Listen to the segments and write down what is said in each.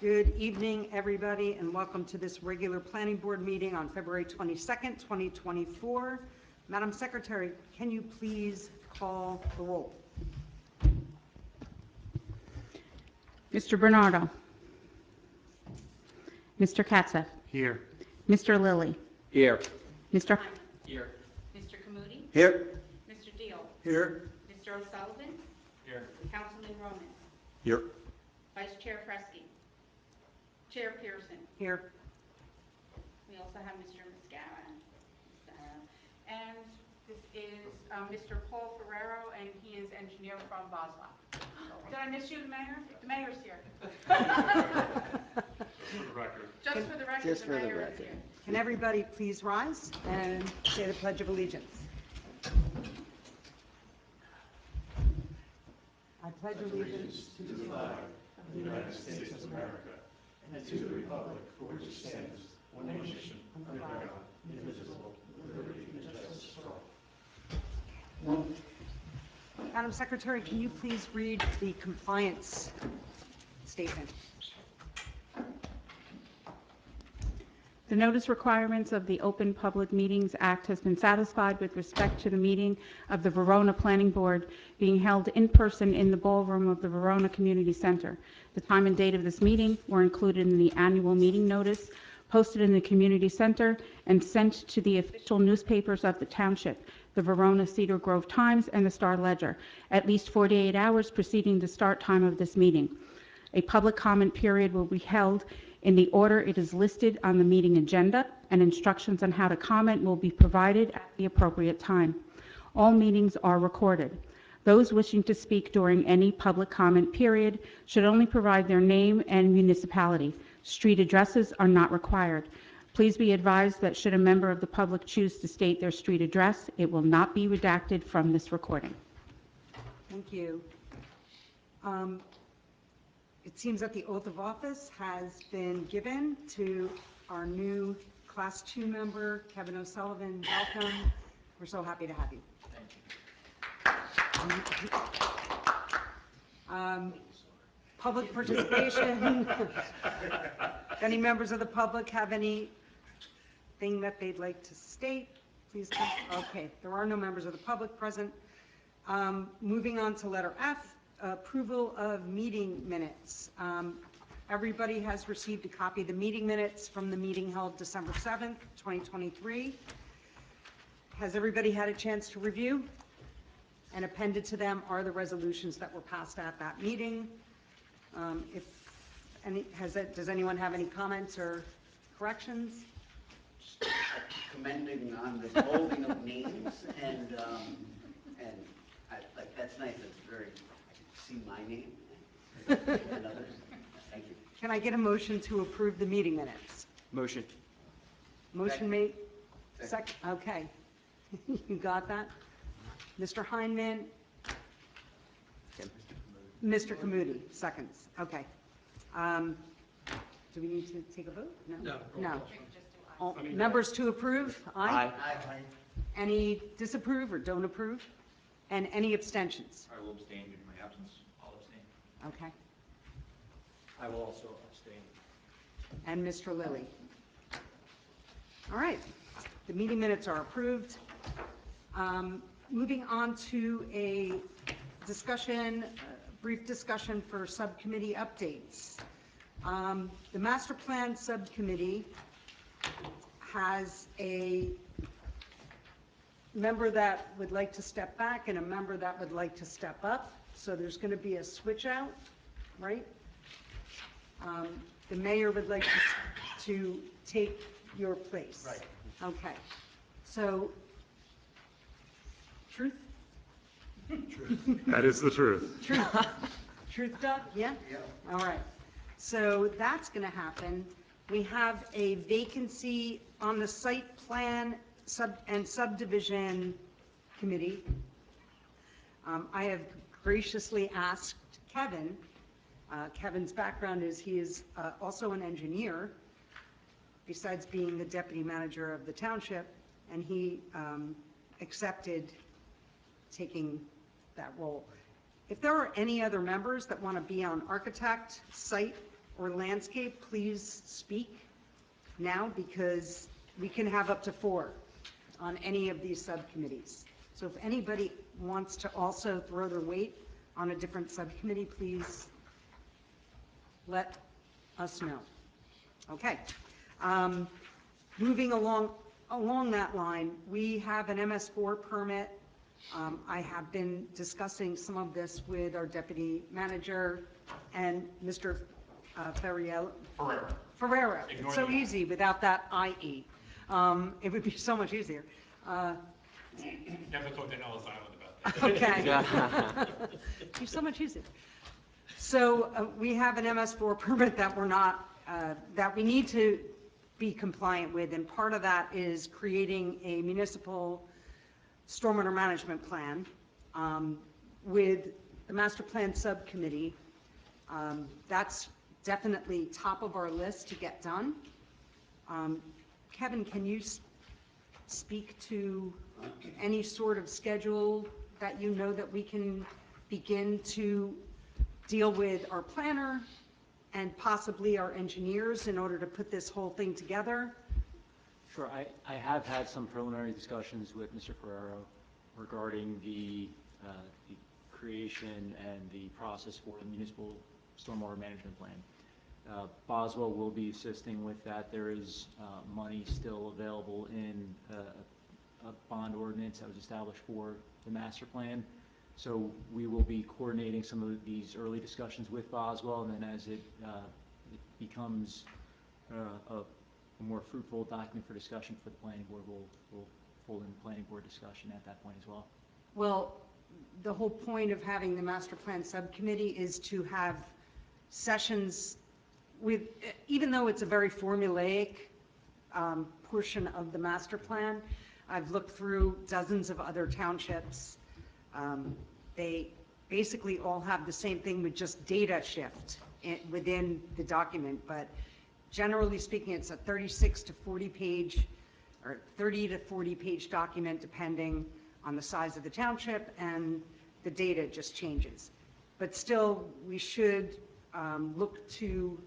Good evening, everybody, and welcome to this regular planning board meeting on February 22nd, 2024. Madam Secretary, can you please call the roll? Mr. Bernardo. Mr. Katza. Here. Mr. Lilly. Here. Mr. Here. Mr. Kamudi. Here. Mr. Deal. Here. Mr. O'Sullivan. Here. Councilman Roman. Here. Vice Chair Fresky. Chair Pearson. Here. We also have Mr. Mascara. And this is Mr. Paul Ferrero, and he is engineer from Boswell. Did I miss you, the mayor? The mayor's here. For the record. Just for the record, Just the for the mayor is record. here. Can everybody please rise and say the Pledge of Allegiance? I pledge allegiance to the flag of the United States of America and to the republic for which it stands, one nation, under God, indivisible, with liberty and justice for all. Madam Secretary, can you please read the compliance statement? The notice requirements of the Open Public Meetings Act has been satisfied with respect to the meeting of the Verona Planning Board being held in person in the ballroom of the Verona Community Center. The time and date of this meeting were included in the annual meeting notice posted in the Community Center and sent to the official newspapers of the township, the Verona Cedar Grove Times and the Star Ledger, at least 48 hours preceding the start time of this meeting. A public comment period will be held in the order it is listed on the meeting agenda, and instructions on how to comment will be provided at the appropriate time. All meetings are recorded. Those wishing to speak during any public comment period should only provide their name and municipality. Street addresses are not required. Please be advised that should a member of the public choose to state their street address, it will not be redacted from this recording. Thank you. It seems that the oath of office has been given to our new Class 2 member, Kevin O'Sullivan. Welcome. We're so happy to have you. Thank you. Public participation. If any members of the public have anything that they'd like to state, please come. Okay, there are no members of the public present. Moving on to letter F. Approval of meeting minutes. Everybody has received a copy of the meeting minutes from the meeting held December 7th, 2023. Has everybody had a chance to review? And appended to them are the resolutions that were passed at that meeting. Does anyone have any comments or corrections? Commending on the bolding of names and that's nice. That's very. See my name and others. Thank you. Can I get a motion to approve the meeting minutes? Motion. Motion made. Second. Okay. You got that? Mr. Heinman. Mr. Kamudi, seconds. Okay. Do we need to take a vote? No. No. All members to approve? Aye. Aye. Any disapprove or don't approve? And any abstentions? I will abstain due to my absence. I'll abstain. Okay. I will also abstain. And Mr. Lilly. All right. The meeting minutes are approved. Moving on to a discussion, brief discussion for subcommittee updates. The master plan subcommittee has a member that would like to step back and a member that would like to step up. So there's going to be a switch out, right? The mayor would like to take your place. Right. Okay. So, truth? That is the truth. Truth. Truth, Doug? Yeah? Yeah. All right. So that's going to happen. We have a vacancy on the site plan and subdivision committee. I have graciously asked Kevin. Kevin's background is he is also an engineer, besides being the deputy manager of the township, and he accepted taking that role. If there are any other members that want to be on architect, site, or landscape, please speak now, because we can have up to 4 on any of these subcommittees. So if anybody wants to also throw their weight on a different subcommittee, please let us know. Okay. Moving along that line, we have an MS4 permit. I have been discussing some of this with our deputy manager and Mr. Ferrera. It's so easy without that IE. It would be so much easier. Never talked to Ellis Island about that. Okay. You're so much easier. So we have an MS4 permit that we're not, that we need to be compliant with, and part of that is creating a municipal stormwater management plan with the master plan subcommittee. That's definitely top of our list to get done. Kevin, can you speak to any sort of schedule that you know that we can begin to deal with our planner and possibly our engineers in order to put this whole thing together? Sure. I have had some preliminary discussions with Mr. Ferrero regarding the creation and the process for the municipal stormwater management plan. Boswell will be assisting with that. There is money still available in a bond ordinance that was established for the master plan. So we will be coordinating some of these early discussions with Boswell, and then as it becomes a more fruitful document for discussion for the planning board, we'll fold in planning board discussion at that point as well. Well, the whole point of having the master plan subcommittee is to have sessions with, even though it's a very formulaic portion of the master plan, I've looked through dozens of other townships. They basically all have the same thing with just data shift within the document, but generally speaking, it's a 36 to 40 page or 30 to 40 page document depending on the size of the township, and the data just changes. But still, we should look to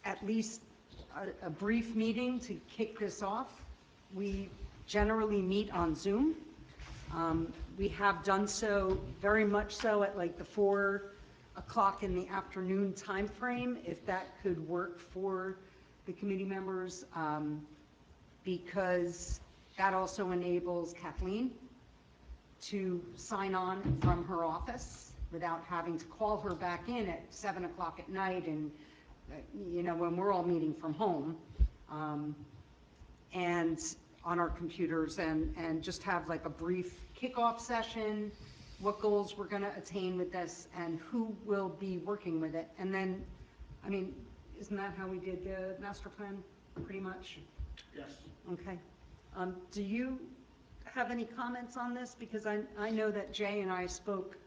at least a brief meeting to kick this off. We generally meet on Zoom. We have done so very much so at like the 4 o'clock in the afternoon time frame, if that could work for the committee members, because that also enables Kathleen to sign on from her office without having to call her back in at 7 o'clock at night, and when we're all meeting from home, and on our computers, and just have like a brief kickoff session, what goals we're going to attain with this, and who will be working with it. And then, I mean, isn't that how we did the master plan, pretty much? Yes. Okay. Do you have any comments on this? Because I know that Jay and I spoke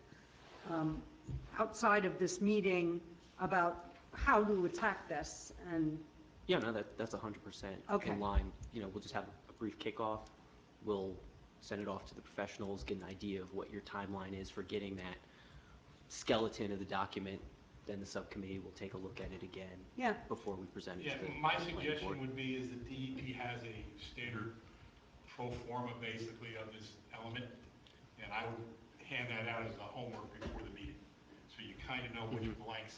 outside of this meeting about how to attack this, and Yeah, no, that's 100% Okay. in line. We'll just have a brief kickoff. We'll send it off to the professionals, get an idea of what your timeline is for getting that skeleton of the document. Then the subcommittee will take a look at it again yeah, before we present it Yeah, to the my planning suggestion board. would be is that DEP has a standard pro forma basically of this element, and I would hand that out as a homework before the meeting, so you kind of know which blanks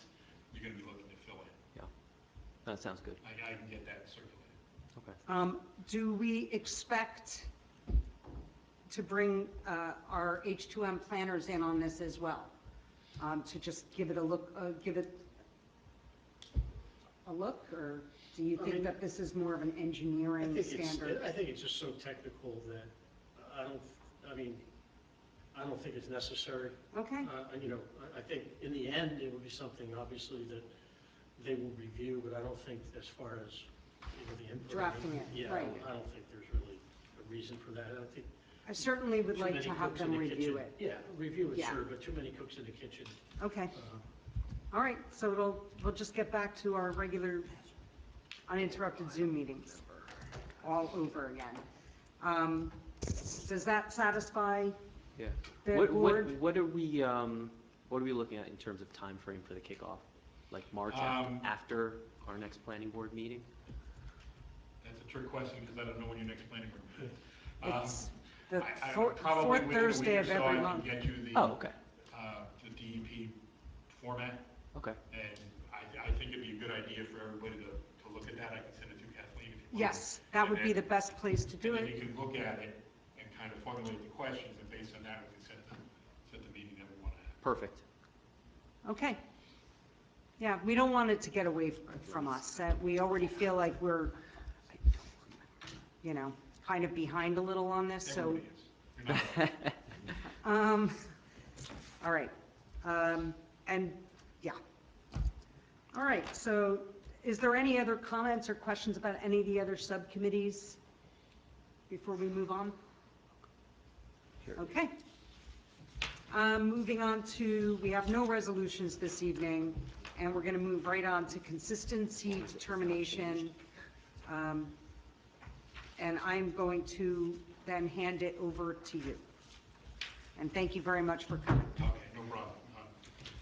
you're going to be looking to fill in. Yeah, that sounds good. I can get that circulated. Okay. do we expect to bring our H2M planners in on this as well? To just give it a look, or do you think that this is more of an engineering standard? I think it's just so technical that I don't think it's necessary. Okay, I think in the end, it will be something obviously that they will review, but I don't think as far as, the input. Drafting it, Yeah, right. I don't think there's really a reason for that. I don't think. I certainly would too like many to have cooks in them the review kitchen. it. Yeah, review it, Yeah. sure, but too many cooks in the kitchen. Okay, all right, so we'll just get back to our regular uninterrupted Zoom meetings all over again. Does that satisfy Yeah. the What board? are we looking at in terms of time frame for the kickoff? Like March after our next planning board meeting? That's a trick question because I don't know when your next planning board is. It's the Probably fourth within a week Thursday or of so, every I month. can get you Oh, okay, the DEP format. okay. And I think it'd be a good idea for everybody to look at that. I can send it to Kathleen if you want. Yes, that would be the best place to do And then it. you can look at it and kind of formulate the questions, and based on that, we can set the meeting that we want to have. Perfect. Okay. Yeah, we don't want it to get away from us. That we already feel like we're, kind of behind a little on this, so. Everybody is. You're not- All right. And, yeah. All right, so is there any other comments or questions about any of the other subcommittees before we move on? Okay. Moving on to, we have no resolutions this evening, and we're going to move right on to consistency determination. And I'm going to then hand it over to you. And thank you very much for coming. Okay, no problem.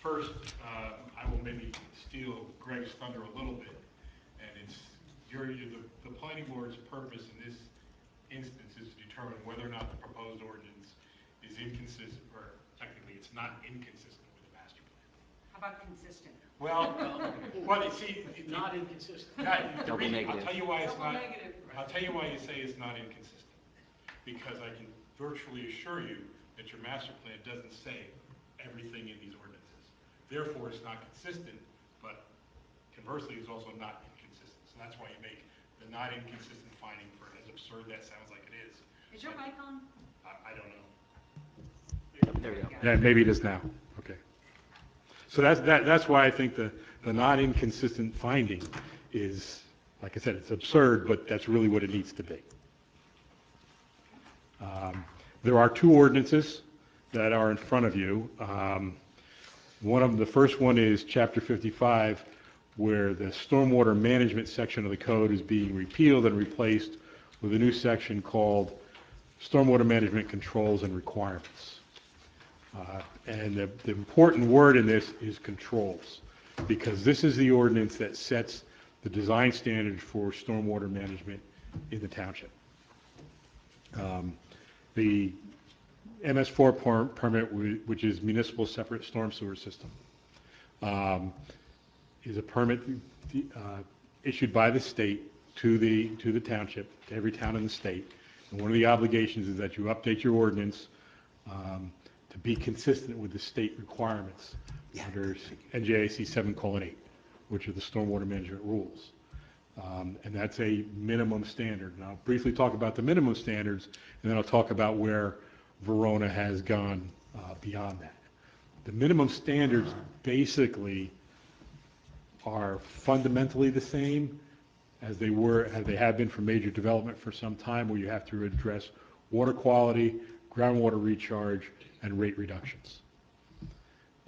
First, I will maybe steal Greg's thunder a little bit, and it's the planning board's purpose in this instance is to determine whether or not the proposed ordinance is inconsistent, or technically it's not inconsistent with the master plan. How about consistent? Well, you see, Not inconsistent. Double negative. I'll tell you why it's Double not. negative. I'll tell you why you say it's not inconsistent. Because I can virtually assure you that your master plan doesn't say everything in these ordinances. Therefore, it's not consistent, but conversely, it's also not inconsistent. So that's why you make the not inconsistent finding, for as absurd that sounds like it is. Is your mic on? I don't know. There we go. Yeah, maybe it is now. Okay. So that's why I think the not inconsistent finding is, like I said, it's absurd, but that's really what it needs to be. There are two ordinances that are in front of you. One of them, the first one is Chapter 55, where the stormwater management section of the code is being repealed and replaced with a new section called Stormwater Management Controls and Requirements. And the important word in this is controls, because this is the ordinance that sets the design standard for stormwater management in the township. The MS4 permit, which is Municipal Separate Storm Sewer System, is a permit issued by the state to the township, to every town in the state. And one of the obligations is that you update your ordinance to be consistent with the state requirements under NJIC 7:8, which are the stormwater management rules. And that's a minimum standard. And I'll briefly talk about the minimum standards, and then I'll talk about where Verona has gone beyond that. The minimum standards basically are fundamentally the same as they have been for major development for some time, where you have to address water quality, groundwater recharge, and rate reductions.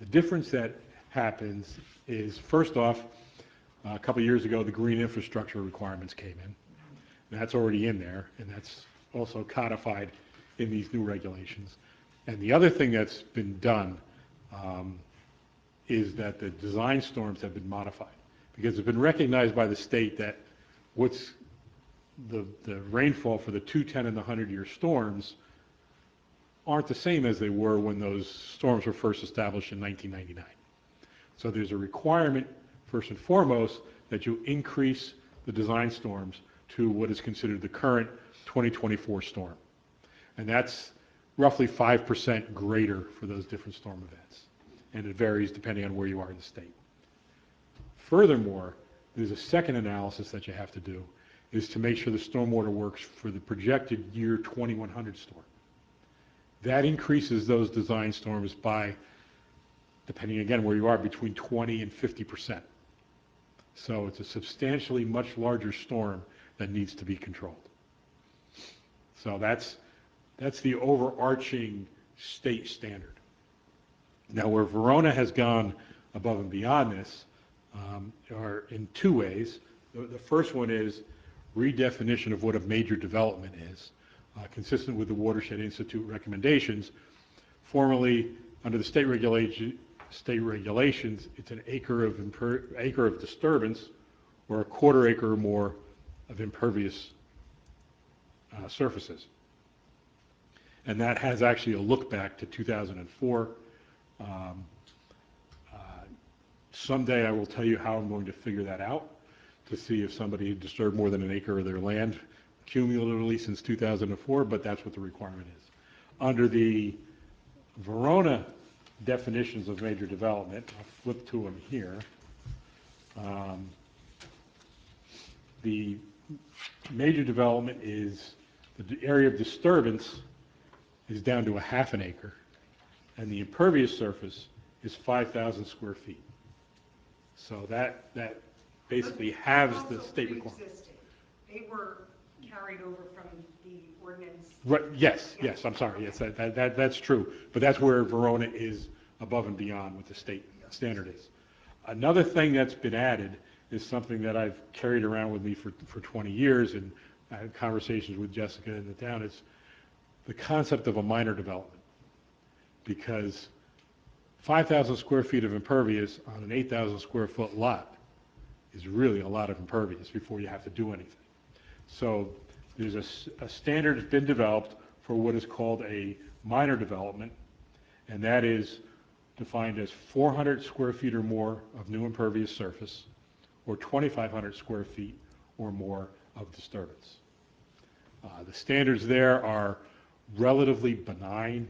The difference that happens is, first off, a couple of years ago, the green infrastructure requirements came in. And that's already in there, and that's also codified in these new regulations. And the other thing that's been done is that the design storms have been modified, because it's been recognized by the state that what's the rainfall for the 210 and the 100-year storms aren't the same as they were when those storms were first established in 1999. So there's a requirement, first and foremost, that you increase the design storms to what is considered the current 2024 storm. And that's roughly 5% greater for those different storm events. And it varies depending on where you are in the state. Furthermore, there's a second analysis that you have to do, is to make sure the stormwater works for the projected year 2100 storm. That increases those design storms by, depending again where you are, between 20 and 50%. So it's a substantially much larger storm that needs to be controlled. So that's the overarching state standard. Now, where Verona has gone above and beyond this are in two ways. The first one is redefinition of what a major development is, consistent with the Watershed Institute recommendations. Formerly, under the state state regulations, it's an acre of disturbance or a quarter acre or more of impervious surfaces. And that has actually a look back to 2004. Um, uh, Someday I will tell you how I'm going to figure that out, to see if somebody disturbed more than an acre of their land cumulatively since 2004, but that's what the requirement is. Under the Verona definitions of major development, I'll flip to them here. The major development is, the area of disturbance is down to a half an acre, and the impervious surface is 5,000 square feet. So that basically halves the state requirement. Pre-existing. They were carried over from the ordinance. Right, yes, I'm sorry, yes, that's true. But that's where Verona is above and beyond what the state standard is. Another thing that's been added is something that I've carried around with me for 20 years, and I had conversations with Jessica in the town, is the concept of a minor development. Because 5,000 square feet of impervious on an 8,000 square foot lot is really a lot of impervious before you have to do anything. So there's a standard that's been developed for what is called a minor development, and that is defined as 400 square feet or more of new impervious surface, or 2,500 square feet or more of disturbance. The standards there are relatively benign.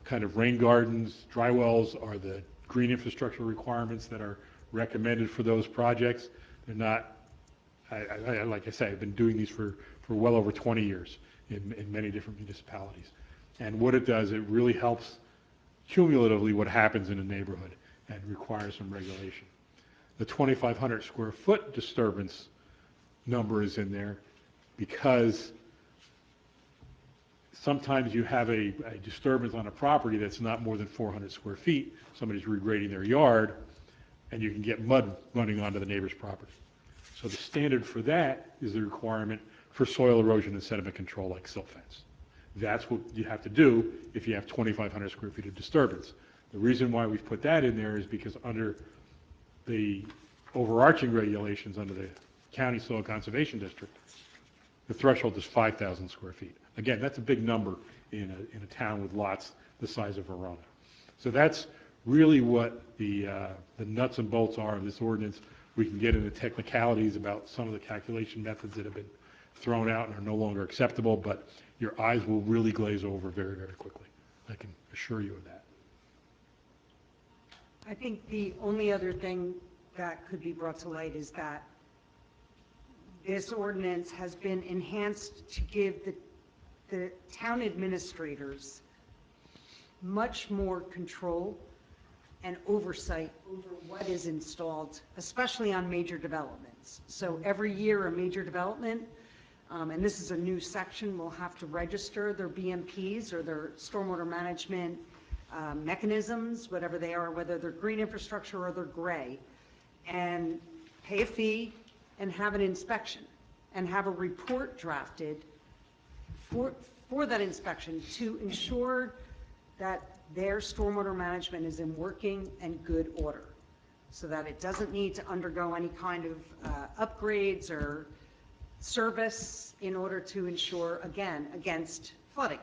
Kind of rain gardens, dry wells are the green infrastructure requirements that are recommended for those projects. They're not, like I say, I've been doing these for well over 20 years in many different municipalities. And what it does, it really helps cumulatively what happens in a neighborhood and requires some regulation. The 2,500 square foot disturbance number is in there because sometimes you have a disturbance on a property that's not more than 400 square feet. Somebody's regrading their yard, and you can get mud running onto the neighbor's property. So the standard for that is the requirement for soil erosion and sediment control, like silt fence. That's what you have to do if you have 2,500 square feet of disturbance. The reason why we've put that in there is because under the overarching regulations under the county soil conservation district, the threshold is 5,000 square feet. Again, that's a big number in a town with lots the size of Verona. So that's really what the nuts and bolts are of this ordinance. We can get into technicalities about some of the calculation methods that have been thrown out and are no longer acceptable, but your eyes will really glaze over very, very quickly. I can assure you of that. I think the only other thing that could be brought to light is that this ordinance has been enhanced to give the town administrators much more control and oversight over what is installed, especially on major developments. So every year a major development, and this is a new section, will have to register their BMPs or their stormwater management mechanisms, whatever they are, whether they're green infrastructure or they're gray, and pay a fee and have an inspection and have a report drafted for that inspection to ensure that their stormwater management is in working and good order, so that it doesn't need to undergo any kind of upgrades or service in order to ensure, again, against flooding.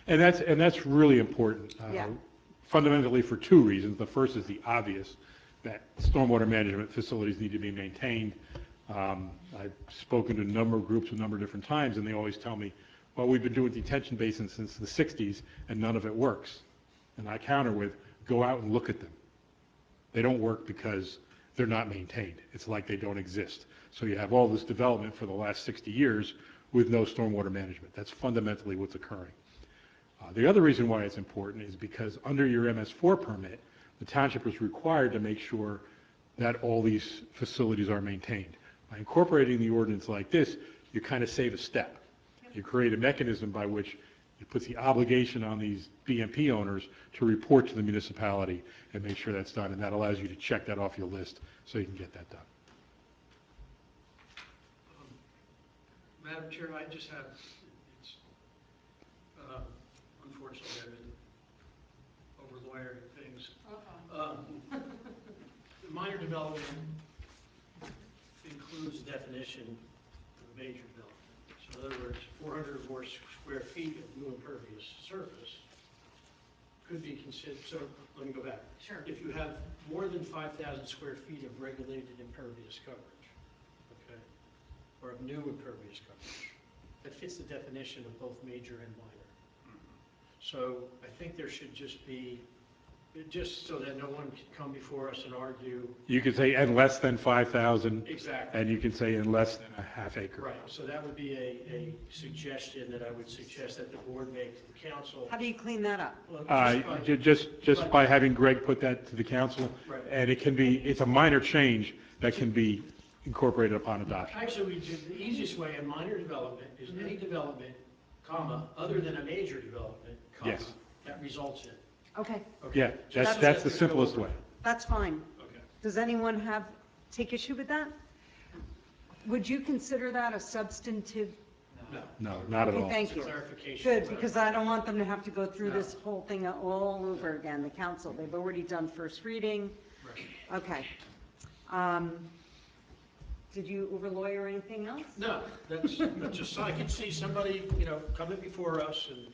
And that's really important, Yeah. fundamentally for two reasons. The first is the obvious, that stormwater management facilities need to be maintained. I've spoken to a number of groups a number of different times, and they always tell me, well, we've been doing detention basins since the 60s, and none of it works. And I counter with, go out and look at them. They don't work because they're not maintained. It's like they don't exist. So you have all this development for the last 60 years with no stormwater management. That's fundamentally what's occurring. The other reason why it's important is because under your MS4 permit, the township is required to make sure that all these facilities are maintained. By incorporating the ordinance like this, you kind of save a step. You create a mechanism by which it puts the obligation on these BMP owners to report to the municipality and make sure that's done, and that allows you to check that off your list so you can get that done. Madam Chair, I just have, it's, unfortunately, I've been over over-lawyering things. The minor development includes the definition of a major development. So in other words, 400 or more square feet of new impervious surface could be considered, so let me go back. Sure. If you have more than 5,000 square feet of regulated impervious coverage, okay, or of new impervious coverage, that fits the definition of both major and minor. So I think there should just be, just so that no one can come before us and argue. You could say and less than 5,000, Exactly. and you can say in less than a half acre. Right, so that would be a suggestion that I would suggest that the board make to the council. How do you clean that up? Well, Just by having Greg put that to the council, Right. and it can be, it's a minor change that can be incorporated upon adoption. Actually, we do, the easiest way in minor development is any development, comma, other than a major development, comma, Yes. that results in. Okay, Okay. Yeah, Just so that's that the there's no simplest overlap. way. that's fine. Okay. Does anyone take issue with that? Would you consider that a substantive? No. No, not at Okay, all. thank you. Clarification. Good, because I don't want them to have to go through this whole thing all over again, the council. They've already done first reading. Right. Okay. Did you over-lawyer anything else? No, that's just, so I can see somebody, coming before us and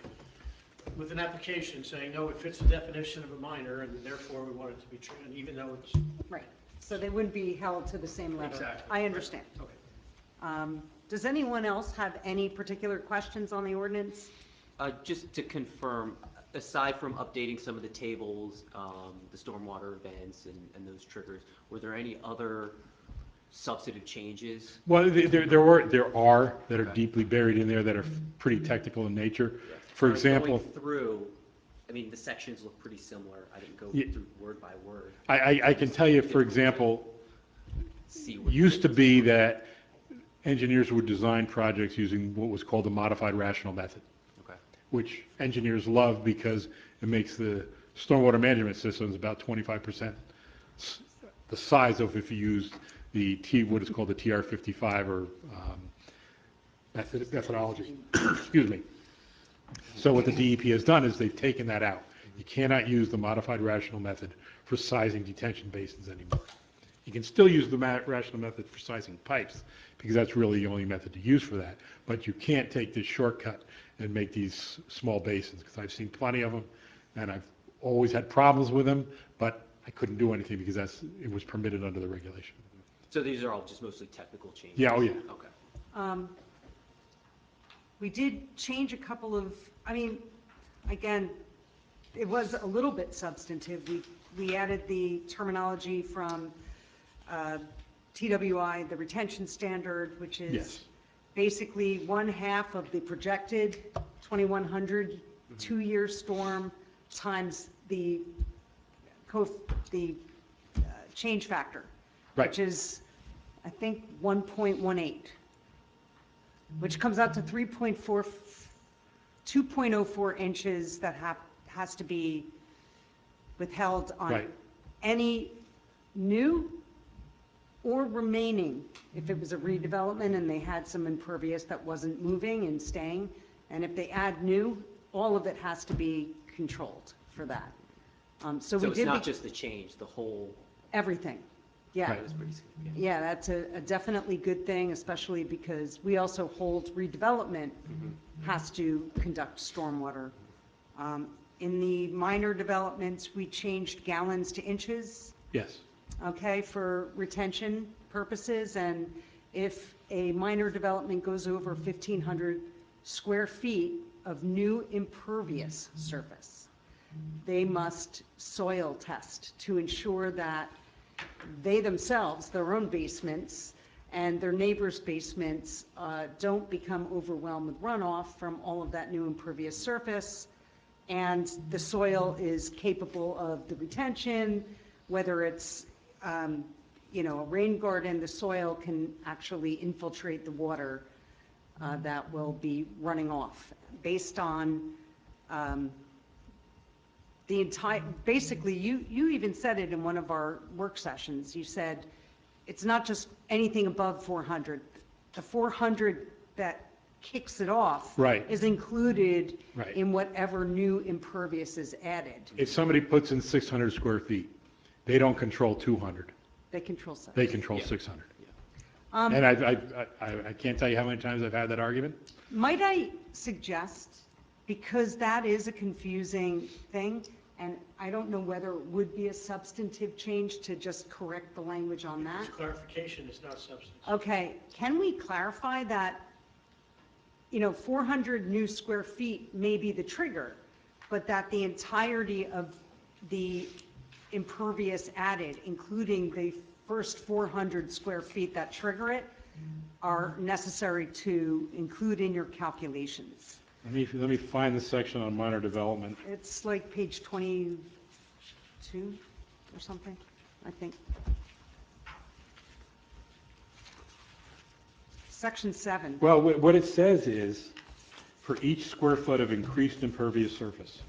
with an application saying, no, it fits the definition of a minor, and therefore we want it to be true, and even though it's. Right, so they wouldn't be held to the same letter. Exactly. I understand. Okay. Does anyone else have any particular questions on the ordinance? Just to confirm, aside from updating some of the tables, the stormwater events and those triggers, were there any other substantive changes? Well, there are that are Okay. deeply buried in there that are pretty technical in nature. Yeah. For Going example, through, I mean, the sections look pretty similar. I didn't go Yeah. through word by word. I can tell you, for example, See what used to be that engineers would design projects using what was called the modified rational method, Okay. which engineers love because it makes the stormwater management systems about 25% the size of if you used what is called the TR55 or methodology. Excuse me. So what the DEP has done is they've taken that out. You cannot use the modified rational method for sizing detention basins anymore. You can still use the rational method for sizing pipes, because that's really the only method to use for that. But you can't take this shortcut and make these small basins, because I've seen plenty of them, and I've always had problems with them, but I couldn't do anything because it was permitted under the regulation. So these are all just mostly technical changes? Yeah, oh yeah. Okay. We did change a couple of, again, it was a little bit substantive. We added the terminology from TWI, the retention standard, which is Yes. basically 1/2 of the projected 2,100 two-year storm times the change factor, Right. which is, I think, 1.18, which comes out to 2.04 inches that has to be withheld on Right. any new or remaining, if it was a redevelopment and they had some impervious that wasn't moving and staying, and if they add new, all of it has to be controlled for that. So we So it's did not just the change, the whole, everything, yeah. Right. that was pretty significant. Yeah, that's a definitely good thing, especially because we also hold redevelopment has to conduct stormwater. In the minor developments, we changed gallons to inches, Yes. okay, for retention purposes. And if a minor development goes over 1,500 square feet of new impervious surface, they must soil test to ensure that they themselves, their own basements and their neighbors' basements don't become overwhelmed with runoff from all of that new impervious surface, and the soil is capable of the retention, whether it's, a rain garden, the soil can actually infiltrate the water that will be running off based on basically, you even said it in one of our work sessions. You said it's not just anything above 400. The 400 that kicks it off. Right. Is included Right. in whatever new impervious is added. If somebody puts in 600 square feet, they don't control 200, They control size. they control Yeah. 600. Um, And I can't tell you how many times I've had that argument. Might I suggest, because that is a confusing thing, and I don't know whether it would be a substantive change to just correct the language on that. It's clarification, it's not substance. Okay, can we clarify that, 400 new square feet may be the trigger, but that the entirety of the impervious added, including the first 400 square feet that trigger it, are necessary to include in your calculations? Let me find the section on minor development. It's like page 22 or something, I think. Section 7. Well, what it says is, for each square foot of increased impervious surface.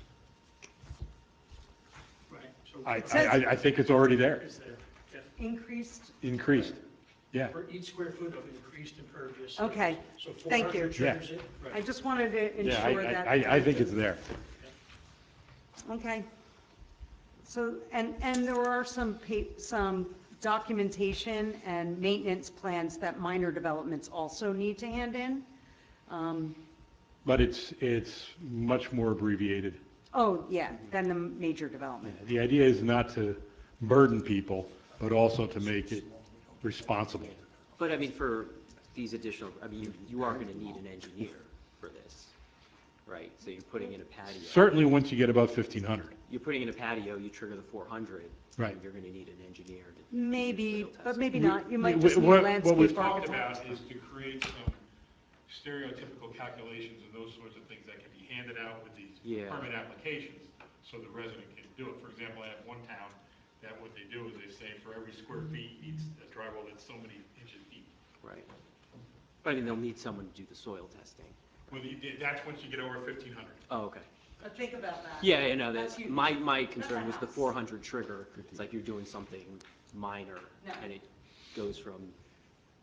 Right. So I think it's already there, is there, yeah, Increased, increased, yeah. for each square foot of increased impervious. Okay, So thank you. 400 triggers it, I right. just wanted to Yeah, ensure that. I think it's there. Okay. So, and there are some documentation and maintenance plans that minor developments also need to hand in. But it's much more abbreviated. Oh, yeah, than the major development. The idea is not to burden people, but also to make it responsible. But I mean, for these additional, I mean, you are going to need an engineer for this, right? So you're putting in a patio. Certainly, once you get above 1,500. You're putting in a patio, you trigger the 400. Right. and You're going to need an engineer to. do Maybe, soil but testing. maybe not. You might we- just need what- a what landscape we've Talked architect. about is to create some stereotypical calculations and those sorts of things that can be handed out with these Yeah. permit applications, so the resident can do it. For example, I have one town that what they do is they say for every square feet needs a drywall that's so many inches deep. Right. But I mean, they'll need someone to do the soil testing. Well, that's once you get over 1,500. Oh, okay. But think about that. Yeah, you know, That's that, huge. my concern That's a was the house. 400 trigger. It's like you're doing something minor, No. and it goes from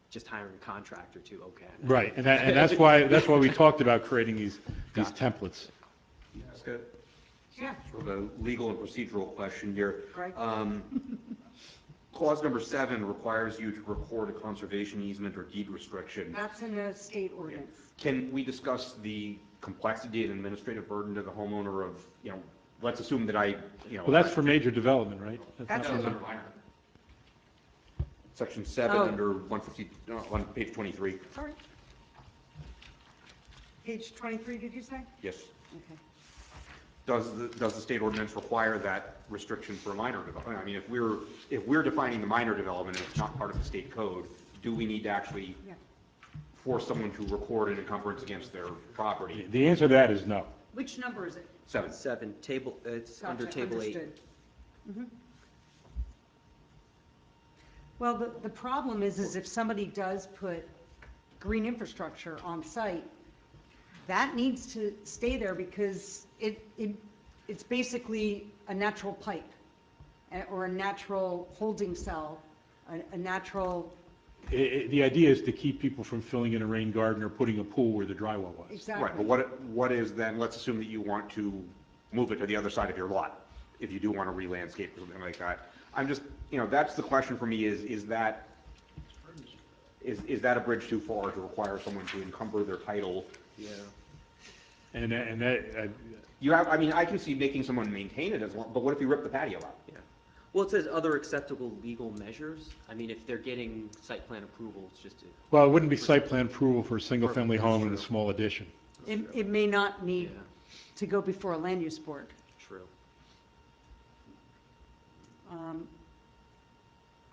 just hiring a contractor to, okay. Right, and that's why we talked about creating these templates. Ask a Yeah, sort of a legal and procedural question here. Greg? Clause number 7 requires you to record a conservation easement or deed restriction. That's in a state ordinance. Can we discuss the complexity and administrative burden to the homeowner of, let's assume that Well, that's for major development, right? That's not it. for- Section 7 Oh. under 150, on page 23. Sorry. Page 23, did you say? Yes. Okay. Does the state ordinance require that restriction for minor development? I mean, if we're defining the minor development and it's not part of the state code, do we need to actually Yeah. force someone to record an encumbrance against their property? The answer to that is no. Which number is it? 7. 7, table, it's under Gotcha, table 8. understood. Mhm. Well, the problem is if somebody does put green infrastructure on site, that needs to stay there because it's basically a natural pipe or a natural holding cell, a natural, The idea is to keep people from filling in a rain garden or putting a pool where the drywall was. exactly. Right, but what is then, let's assume that you want to move it to the other side of your lot, if you do want to re-landscape or something like that. I'm just, that's the question for me is that a bridge too far to require someone to encumber their title? Yeah. And that, I can see making someone maintain it as long, but what if you rip the patio out? Yeah. Well, it says other acceptable legal measures. I mean, if they're getting site plan approval, it's just a. well, it wouldn't be site plan approval for a single-family home and a small addition. It may not need Yeah, to go before a land use board. true.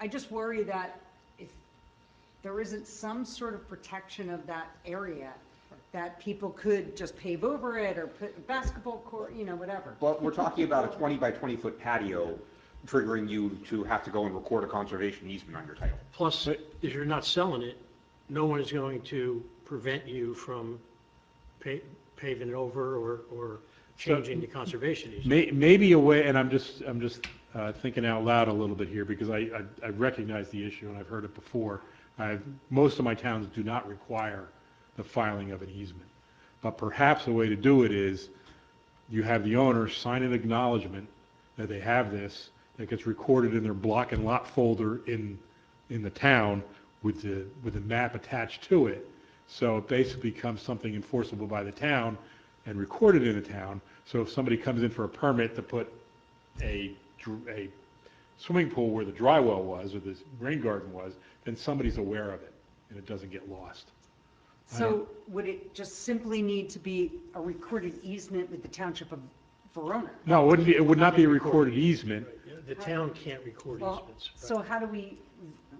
I just worry that if there isn't some sort of protection of that area, that people could just pave over it or put a basketball court, whatever. But we're talking about a 20 by 20 foot patio triggering you to have to go and record a conservation easement on your title. Plus, if you're not selling it, no one is going to prevent you from paving it over or changing the conservation easement. Maybe a way, and I'm just thinking out loud a little bit here because I recognize the issue and I've heard it before. Most of my towns do not require the filing of an easement. But perhaps the way to do it is you have the owner sign an acknowledgement that they have this, that gets recorded in their block and lot folder in the town with the map attached to it. So it basically becomes something enforceable by the town and recorded in the town. So if somebody comes in for a permit to put a swimming pool where the dry well was or the rain garden was, then somebody's aware of it and it doesn't get lost. So would it just simply need to be a recorded easement with the township of Verona? No, it would not be a recorded easement. The town can't record Well, easements. so how do we,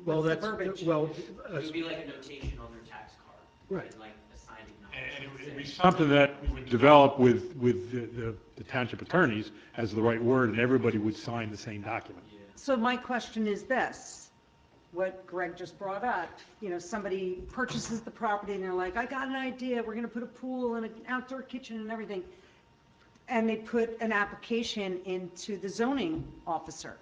Well, what's the that's, verbiage? well, It would be like a notation on their tax card. Right. And like a signed And acknowledgement. it would be something that we would develop with the township attorneys as the right word, and everybody would sign the same document. So my question is this, what Greg just brought up, somebody purchases the property and they're like, I got an idea, we're gonna put a pool and an outdoor kitchen and everything. And they put an application into the zoning officer.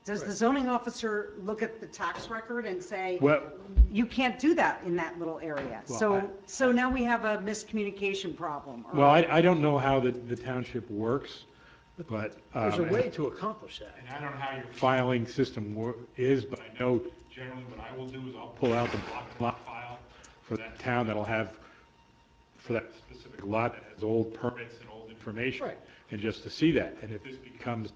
Does the Right. zoning officer look at the tax record and say, Well, you can't do that in that little area? Well, So now we have a miscommunication problem. or- well, I don't know how the township works, but. there's a way to accomplish that. And I don't know how your filing system is, but I know generally what I will do is I'll pull out the block and lot file for that town that'll have, for that specific lot that has old permits and old information. Right. And just to see that. And if this becomes,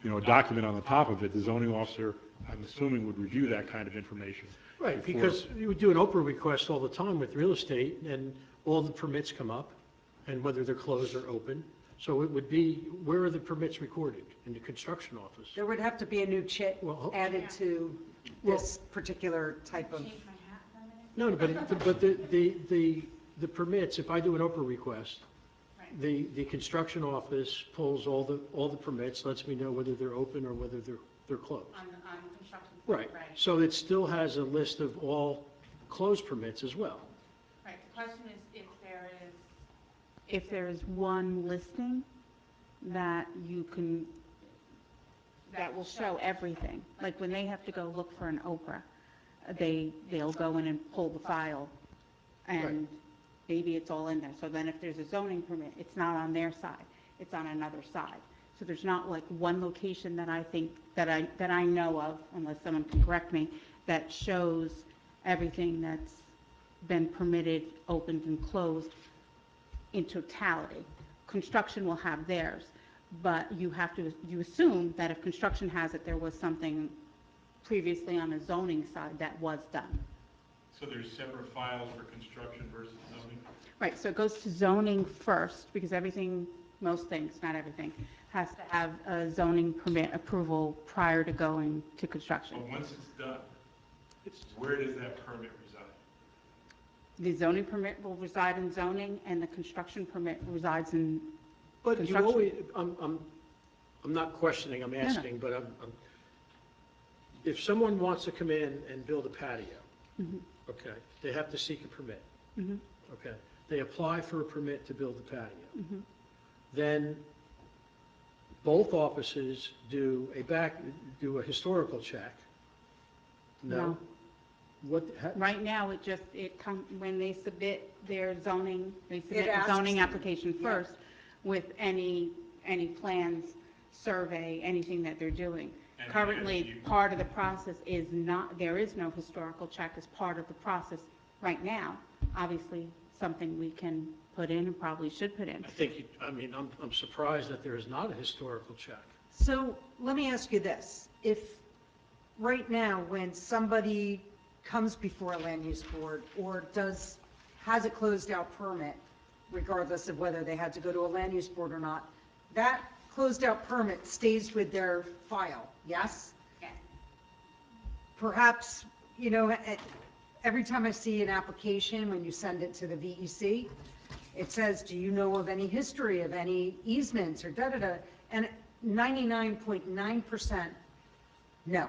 a document on the top of it, the zoning officer, I'm assuming, would review that kind of information. Right, before- because you would do an Oprah request all the time with real estate, and all the permits come up, and whether they're closed or open. So it would be, where are the permits recorded? In the construction office? There would have to be a new chit Well, added to this particular type of, No, but the permits, if I do an Oprah request, the construction office pulls all the permits, lets me know whether they're open or whether they're closed. On construction. Right, so it still has a list of all closed permits as well. Right, the question is if there is one listing that that will show everything. Like when they have to go look for an Oprah, they'll go in and pull the file Right. and maybe it's all in there. So then if there's a zoning permit, it's not on their side, it's on another side. So there's not like one location that I think, that I know of, unless someone can correct me, that shows everything that's been permitted, opened and closed in totality. Construction will have theirs, but you assume that if construction has it, there was something previously on the zoning side that was done. So there's separate files for construction versus zoning? Right, so it goes to zoning first, because everything, most things, not everything, has to have a zoning permit approval prior to going to construction. But once it's done, where does that permit reside? The zoning permit will reside in zoning, and the construction permit resides in, But you Construction. always, I'm not questioning, I'm asking, but if someone wants to come in and build a patio, okay, they have to seek a permit. Mhm. Okay, they apply for a permit to build the patio. Then both offices do a historical check. No. What, right now, when they submit their zoning, they submit asks the zoning them. application Yeah. first with any plans, survey, anything that they're doing. And Currently, you- part of the process is not, there is no historical check as part of the process right now. Obviously, something we can put in and probably should put in. I think, I'm surprised that there is not a historical check. so let me ask you this. If, right now, when somebody comes before a land use board or has a closed out permit, regardless of whether they had to go to a land use board or not, that closed out permit stays with their file, yes? Yes. Perhaps, every time I see an application, when you send it to the VEC, it says, do you know of any history of any easements or da-da-da? And 99.9% no.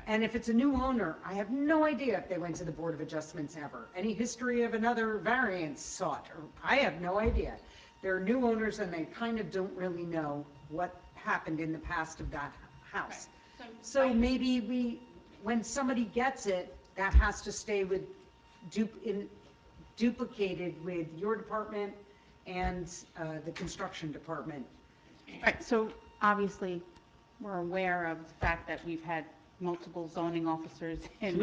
And if it's a new owner, I have no idea if they went to the Board of Adjustments ever. Any history of another variance sought, or I have no idea. There are new owners and they kind of don't really know what happened in the past of that house. So maybe when somebody gets it, that has to stay with duplicated with your department and the construction department. Right, so obviously, we're aware of the fact that we've had multiple zoning officers in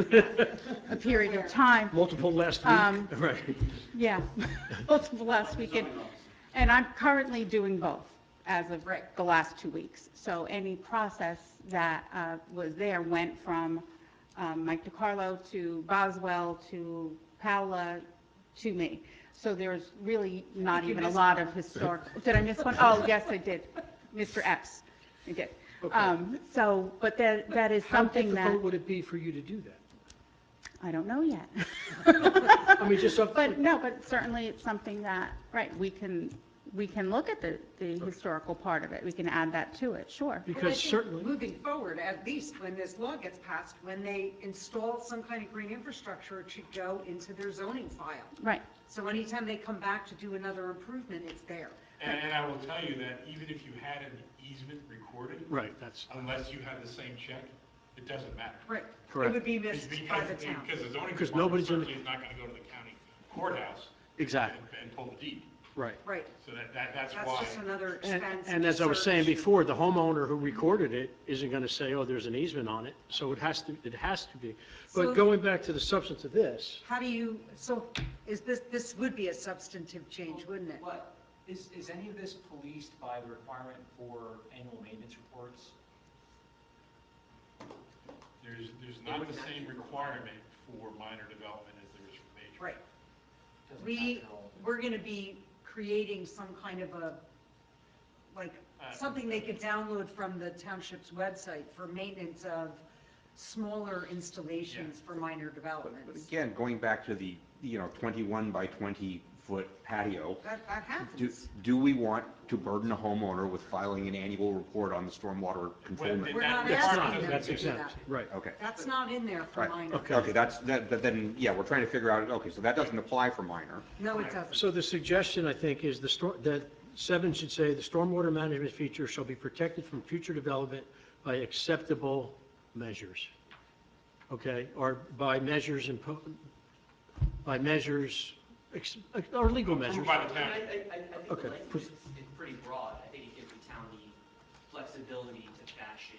a period of time. Multiple last Um, week, right. Yeah, multiple last weekend. And I'm currently doing both as of Right. the last 2 weeks. So any process that was there went from Mike DiCarlo to Boswell to Paola to me. So there's really not even a lot of historic, did I miss one? Oh, yes, I did. Mr. Epps, I did. Okay. So, but that is How something that, difficult would it be for you to do that? I don't know yet. I mean, just something. But no, but certainly it's something that, right, we can look at the historical part of it. We can add that to it, sure. Well, I Because think certainly, moving forward, at least when this law gets passed, when they install some kind of green infrastructure, it should go into their zoning file. Right, So anytime they come back to do another improvement, it's there. And I will tell you that even if you had an easement recorded, right, that's unless you have the same check, it doesn't matter. Right. Correct. It would be missed by the town. Because the zoning Because department nobody's in the- certainly is not gonna go to the county courthouse. Exactly. And pull the deed. right. Right. So that's That's why. just another And, expense. and as I was saying search. before, the homeowner who recorded it isn't going to say, oh, there's an easement on it, so it has to be. So- But going back to the substance of this, How do you, so is this would be a substantive change, wouldn't it? What, is any of this policed by the requirement for annual maintenance reports? There's not the same requirement for minor development as there is for major. Right. Doesn't We, capture all of it. we're going to be creating some kind of a, like, something they could download from the township's website for maintenance of smaller installations for minor But developments. again, going back to the, 21 by 20-foot patio, That do, happens. do we want to burden a homeowner with filing an annual report on the stormwater control measure? We're not that's asking not, them that's to do that. exempt, right. Okay. That's not in there for Right. minor. Okay. Okay, but then, yeah, we're trying to figure out, okay, so that doesn't apply for minor. No, it doesn't. So the suggestion, I think, is that 7 should say, the stormwater management feature shall be protected from future development by acceptable measures. Okay, or by measures, or legal measures. Approved by the town. I think the Okay. language is pretty broad. I think it gives the town the flexibility to fashion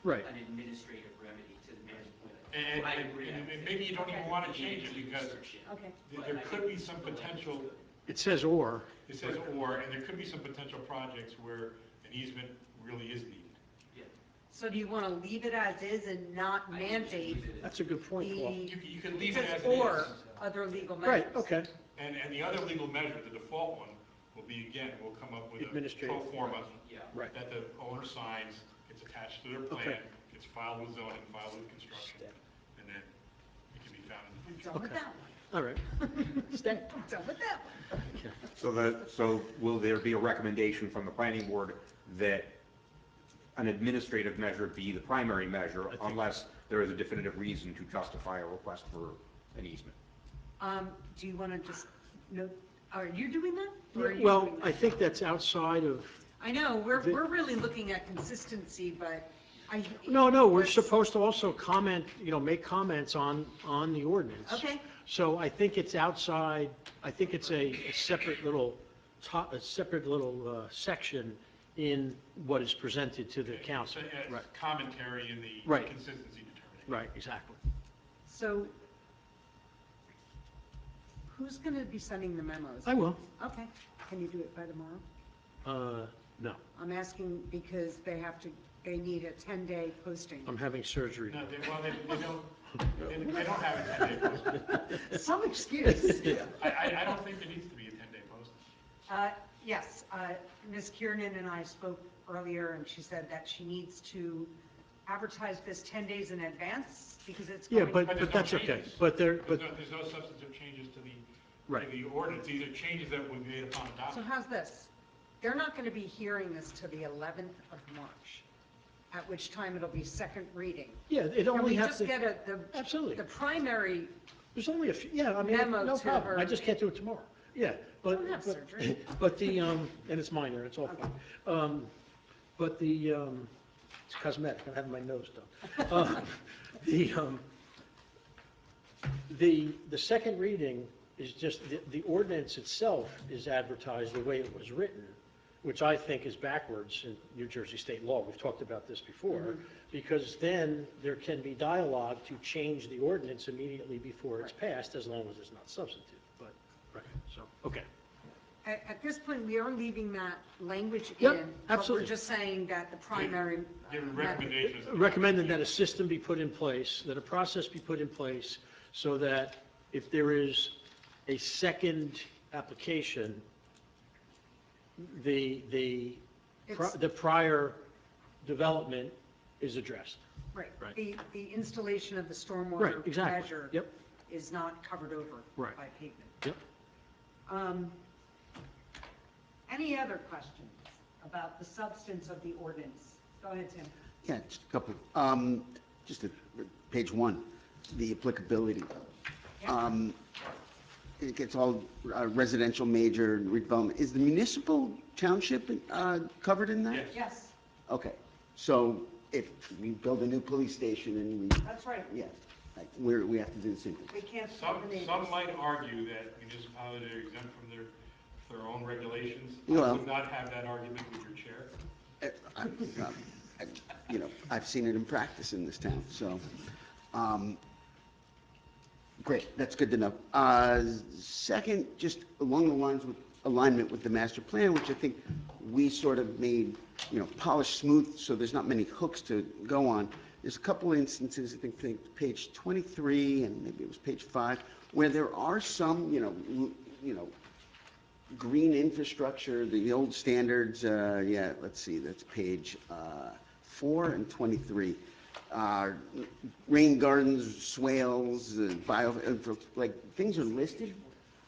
Right, an administrative remedy to the mayor's point. And, I agree. and maybe you don't even want to change it because Okay. there could be some potential, it says or, it says or, and there could be some potential projects where an easement really is needed. So do you want to leave it as is and not mandate that's a good point, Paul. the, You can it leave it says as it or is. other legal measures? Right, okay, And the other legal measure, the default one, will be, again, we'll come up with a Administrative. pro forma Yeah. right. that the owner signs, gets attached to their Okay. plan, gets filed with zoning, filed with construction, and then it can be found in the I'm done with Okay. that one. All right. Stay. I'm done with that one. So will there be a recommendation from the planning board that an administrative measure be the primary measure unless there is a definitive reason to justify a request for an easement? Do you want to just note, are you doing that? Or are you Well, doing that? I think that's outside of, I know, we're really looking at consistency, but I. no, we're let's- supposed to also comment, make comments on the ordinance. Okay, So I think it's outside, I think it's a separate little, section in what is presented to the council. It's Right, commentary in the Right. consistency determination. right, exactly. so who's going to be sending the memos? I will. Okay, can you do it by tomorrow? No, I'm asking because they need a 10-day posting. I'm having surgery. No, they don't have a 10-day posting. Some excuse. I don't think there needs to be a 10-day posting. Yes, Ms. Kiernan and I spoke earlier, and she said that she needs to advertise this 10 days in advance because it's Yeah, going. but there's no that's okay. changes. But There's no substantive changes to Right. the ordinance. These are changes that will be made upon So adoption. how's this? They're not going to be hearing this till the 11th of March, at which time it'll be second reading. yeah, it Can only we has just to, get absolutely. the primary, There's only a few, yeah, I mean, Memo no to problem. her. I just can't do it tomorrow. Yeah, but. Don't have but- surgery. But and it's minor, it's all fine. But it's cosmetic, I'm having my nose done. The second reading is just, the ordinance itself is advertised the way it was written, which I think is backwards in New Jersey state law. We've talked about this before, because then there can be dialogue to change the ordinance immediately before it's passed, as long as it's not substantive. But, right, so, okay. At this point, we are leaving that language Yep, in. absolutely. But we're just saying that the primary. Giving method- recommendations. Recommended that a system be put in place, that a process be put in place, so that if there is a second application, the It's- prior development is addressed. Right, Right. the installation of the Right, stormwater exactly. measure Yep. is not covered over Right. by pavement. Yep. Any other questions about the substance of the ordinance? Go ahead, Tim. Yeah, just a couple. Just at page 1, the applicability. It gets all residential major redevelopment. Is the municipal township covered in that? Yes. Yes, Okay, so if we build a new police station and we, that's right. yeah, like, we have to do the same thing. We can't Some, stop the neighbors. some might argue that municipalities are exempt from their own regulations. I Well- would not have that argument with your chair. You know, I've seen it in practice in this town, so, great, that's good to know. Second, just along the lines with alignment with the master plan, which I think we sort of made, polished smooth, so there's not many hooks to go on. There's a couple instances, I think page 23, and maybe it was page 5, where there are some, green infrastructure, the old standards, let's see, that's page 4 and 23. Rain gardens, swales, things are listed,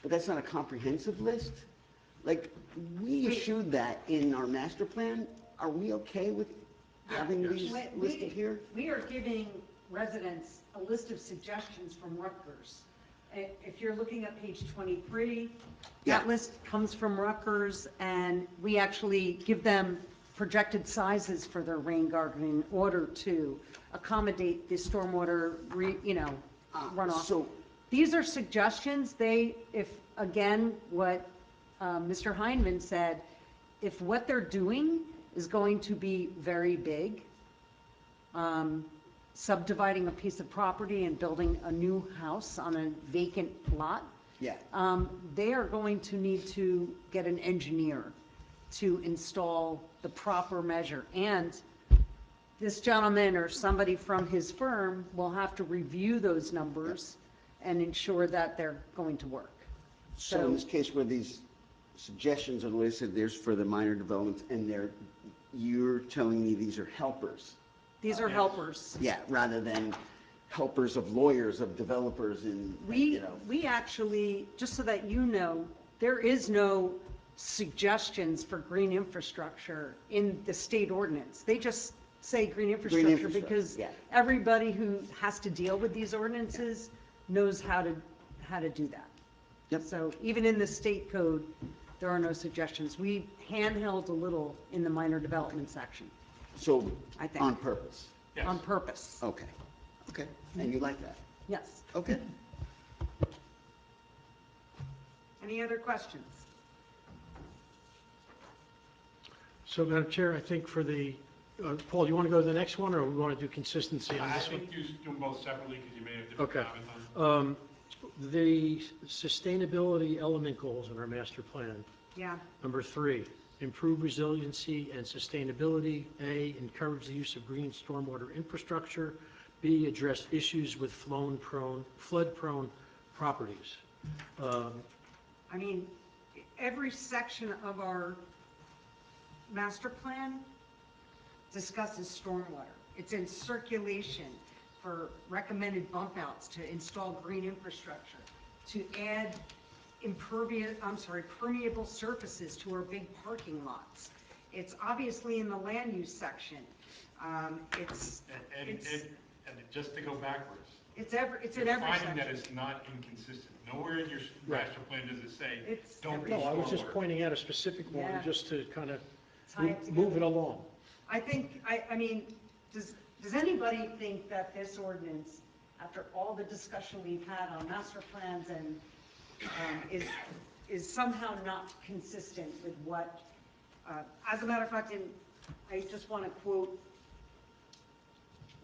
but that's not a comprehensive list. Like, we issued that in our master plan. Are we okay with having these listed here? We are giving residents a list of suggestions from Rutgers. If you're looking at page 23, Yeah. that list comes from Rutgers, and we actually give them projected sizes for their rain garden in order to accommodate the stormwater, runoff. So, These are suggestions. Again, what Mr. Heinman said, if what they're doing is going to be very big, subdividing a piece of property and building a new house on a vacant lot, yeah, they are going to need to get an engineer to install the proper measure. And this gentleman or somebody from his firm will have to review those numbers and ensure that they're going to work. so in this case where these suggestions are listed, there's for the minor developments, and you're telling me these are helpers? These are helpers. Yeah, rather than helpers of lawyers, of developers, and, We actually, just so that you know, there is no suggestions for green infrastructure in the state ordinance. They just say green infrastructure infrastructure, because yeah. everybody who has to deal with these ordinances knows how to do that. Yep. So even in the state code, there are no suggestions. We handheld a little in the minor development section, So, I think. on purpose? Yes. on purpose. Okay, and you like that? Yes. Okay. Any other questions? So, Madam Chair, I think for Paul, do you want to go to the next one, or we want to do consistency on I this one? think you do them both separately because you may have different Okay. comments on them. The sustainability element goals in our master plan. Yeah. Number 3, improve resiliency and sustainability. A, encourage the use of green stormwater infrastructure. B, address issues with flood-prone properties. I mean, every section of our master plan discusses stormwater. It's in circulation for recommended bump outs to install green infrastructure, to add permeable surfaces to our big parking lots. It's obviously in the land use section. And just to go backwards. It's in every You're finding that section. it's not inconsistent. Nowhere in your master plan does it say, It's don't do every- No, I was just stormwater. pointing out a specific one, Yeah. just to kind of Tie it move together. it along. I think, I mean, does anybody think that this ordinance, after all the discussion we've had on master plans and is somehow not consistent with what, as a matter of fact, I just want to quote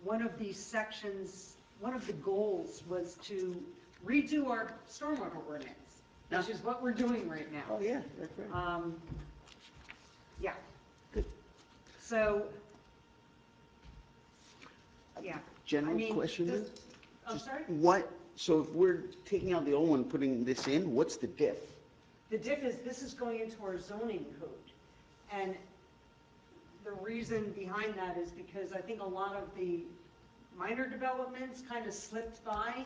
one of these sections, one of the goals was to redo our stormwater ordinance, which is what we're doing right now. Oh, yeah, that's right. Yeah. Good. So, yeah. General I mean, question then? I'm sorry? So if we're taking out the old one, putting this in, what's the diff? The diff is, this is going into our zoning code. And the reason behind that is because I think a lot of the minor developments kind of slipped by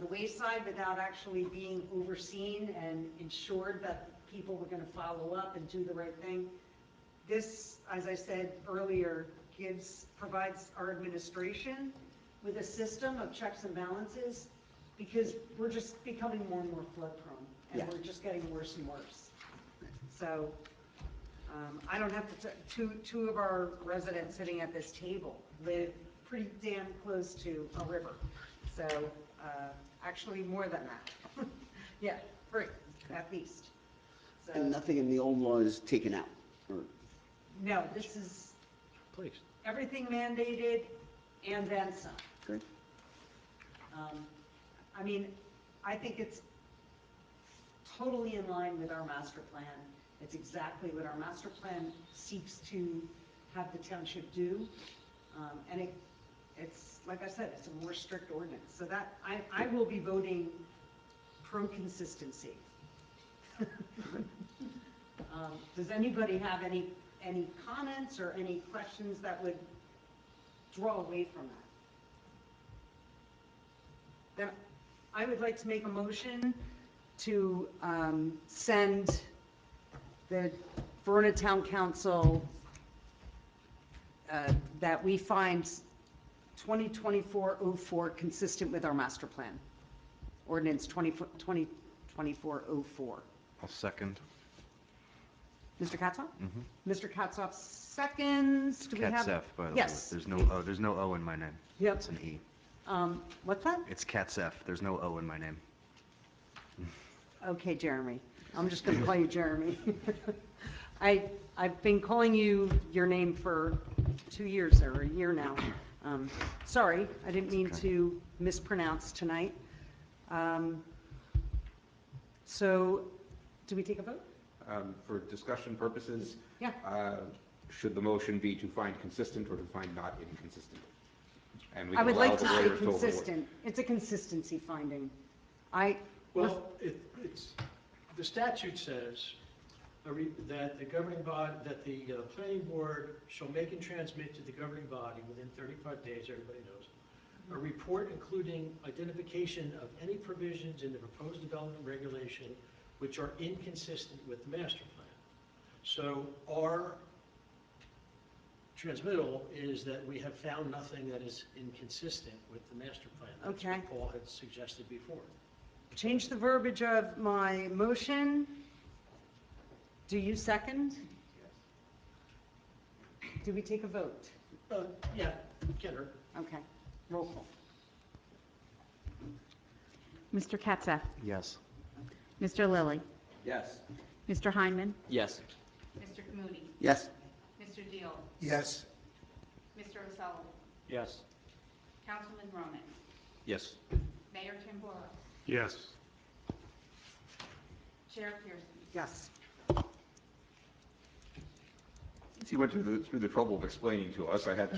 the wayside without actually being overseen and ensured that people were going to follow up and do the right thing. This, as I said earlier, provides our administration with a system of checks and balances, because we're just becoming more and more flood prone, and Yeah. we're just getting worse and worse. So I don't have to, two of our residents sitting at this table live pretty damn close to a river. So actually more than that. Yeah, 3 at least. So, And nothing in the old law is taken out? Or- no, this is Please. everything mandated and then some. Good. I mean, I think it's totally in line with our master plan. It's exactly what our master plan seeks to have the township do. And it's, like I said, it's a more strict ordinance. So that, I will be voting pro-consistency. Does anybody have any comments or any questions that would draw away from that? Then I would like to make a motion to send the Verona Town Council that we find 2024-04 consistent with our master plan. Ordinance 2024-04. I'll second. Mr. Katzhoff? Mr. Katzhoff seconds. Do we have? Katzef, by the way. Yes. There's no O, there's no O in my name. Yep. It's an E. What's that? It's Katzef. There's no O in my name. Okay, Jeremy. I'm just going to call you Jeremy. I've been calling you your name for 2 years or a year now. Sorry, I didn't mean to mispronounce tonight. So, do we take a vote? For discussion purposes, Yeah. should the motion be to find consistent or to find not inconsistent? And we I can would allow like the to say lawyers overlook. consistent. It's a consistency finding. Well, it's, the statute says that the governing body, that the planning board shall make and transmit to the governing body within 35 days, everybody knows, a report including identification of any provisions in the proposed development regulation which are inconsistent with the master plan. So our transmittal is that we have found nothing that is inconsistent with the master plan. That's Okay. what Paul had suggested before. Change the verbiage of my motion. Do you second? Do we take a vote? Yeah, get her. Okay, roll call. Mr. Katzef, Yes. Mr. Lilly, Yes. Mr. Heinman, Yes. Mr. Kamudi, Yes. Mr. Deal, Yes. Mr. O'Sullivan, Yes. Councilman Roman, Yes. Mayor Tamburo, Yes. Chair Pearson. Yes. He went through the trouble of explaining to us. I had,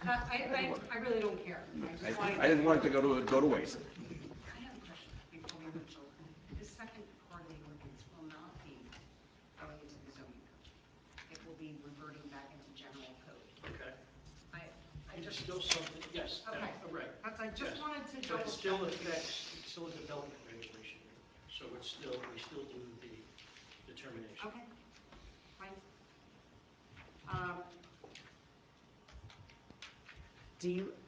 I really don't care. I just wanted I didn't want it to go to waste. I have a question before we move forward. This second part of the ordinance will not be going into the zoning code. It will be reverting back into general code. Okay. I It's just, still something, yes, Okay. right. I just Yes. wanted to But double it check. still affects, it's still a development regulation, so we still do the determination. Okay, fine.